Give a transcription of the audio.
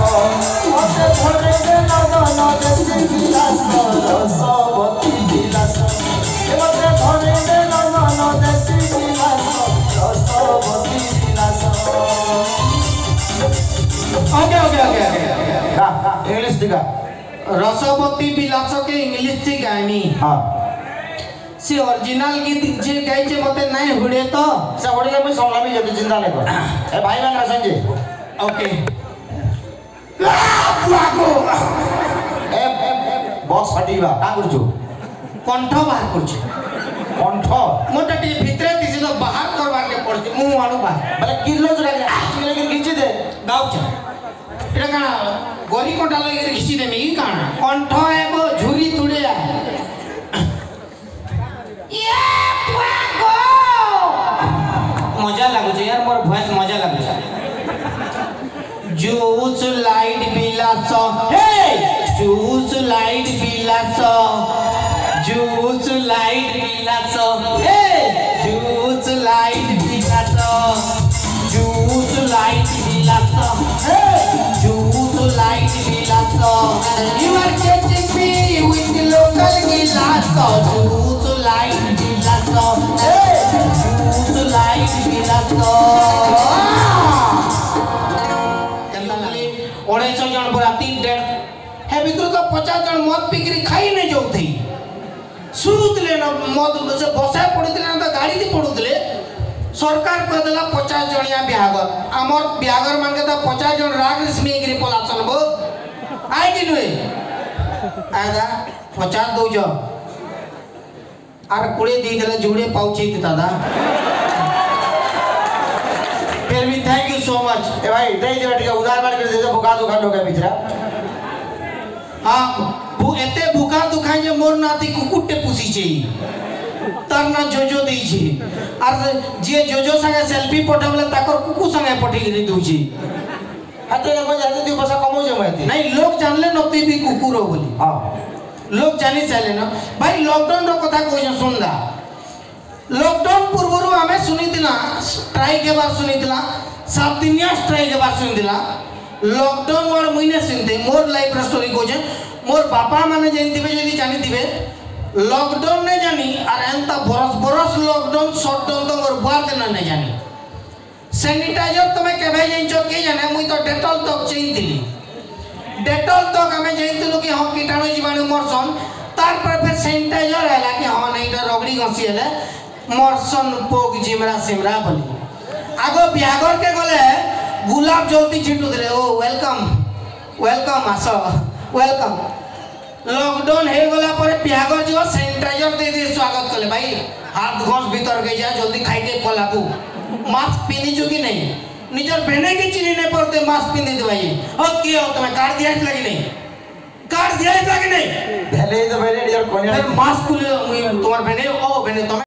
मते भरे दे लगन देसी गिलास रसवती गिलास मते भरे दे लगन देसी गिलास रसवती गिलास ओके ओके ओके इंग्लिश दिखा रसवती विलास के इंग्लिश थी गायनी हां सी ओरिजिनल गीत जे गाय जे मते नहीं हुडे तो से ओडिले मैं सोला भी जदी चिंता नहीं कर ए भाई मान संजय ओके ए बॉक्स फटीबा का करछु कंठ बाहर करछु कंठ मोटा टी भीतर दिसे तो बाहर करबा के पड़छ मुंह आड़ू बाहर बले किलो जरा लेके खींची दे गाउछ एटा काना गोरी कंठा लेके खींची दे मी काना कंठ एबो झुरी तुड़िया मजा लागु यार मोर वॉइस मजा लागु जूस लाइट बिलास हे जूस लाइट बिलास जूस लाइट बिलास हे जूस लाइट बिलास जूस लाइट बिलास हे जूस लाइट बिलास you are getting me with the local glass juice light बिलास हे जूस लाइट बिलास 250 जन बराती डेढ़ है भितर तो 50 जन मद पिकरी खाई नहीं जाउथई सुरुतले न मद से बसाय पड़ुतले न तो गाड़ी दी पड़ुतले सरकार कह देला 50 जनिया बिहागर हमर बिहागर मान के तो 50 जन राग रश्मि गिरी पलासन बो आइ कि नय आदा 50 दो जो आर कुड़े दी देले जुड़े पाउची दादा फिर भी थैंक यू सो मच ए भाई दे दे ठीक उधार मार के दे दे भुका दुखा लोग है बिचरा हां एते भुका दुखा जे मोर नाती कुकुटे पुसी छी तार ना जोजो देई छी आर जे जोजो संगे सेल्फी पठावले ताकर कुकु संगे पठी गिरी दउ छी हाते को जाते दी पैसा कमो जे मैं नहीं लोग जानले नती भी कुकुरो बोली हां लोग जानि चाले ना भाई लॉकडाउन रो कथा कोइ सुनदा लॉकडाउन पूर्वरु हमें सुनिदिला स्ट्राइक के बार सुनिदिला 7 दिनिया स्ट्राइक के बार सुनिदिला लॉकडाउन वाला महीने सुनते मोर लाइफ स्टोरी को जे मोर बापा माने जानथिबे जदी जानिथिबे लॉकडाउन ने जानी और एंता बरस बरस लॉकडाउन शटडाउन तो मोर बुआ देना ने जानी सैनिटाइजर तमे केबे जानचो के जाने मुई तो डेटॉल तक चेंज दिली डेटॉल तक हमें जानथिलु कि हम कीटाणु जीवाणु मरसन तार पर फिर सैनिटाइजर हैला कि हां नहीं तो रगड़ी घसी हेले मरसन पोक जिमरा सिमरा बोली आगो बिहागर के गले गुलाब जल्दी छिटू दिले ओ वेलकम वेलकम आसो वेलकम लॉकडाउन हे गला पर बिहागर जो सैनिटाइजर दे दे स्वागत कले भाई हाथ घोष भीतर गई जा जल्दी खाई के पलाबू मास्क पिनी जो कि नहीं निजर बहने की चिनी नहीं पड़ते मास्क पिनी दे भाई ओ के हो तुम्हें कार्ड दिया लगी नहीं कार्ड दिया लगी नहीं पहले तो पहले यार कोने मास्क तुम्हारे बहने ओ बहने तुम्हें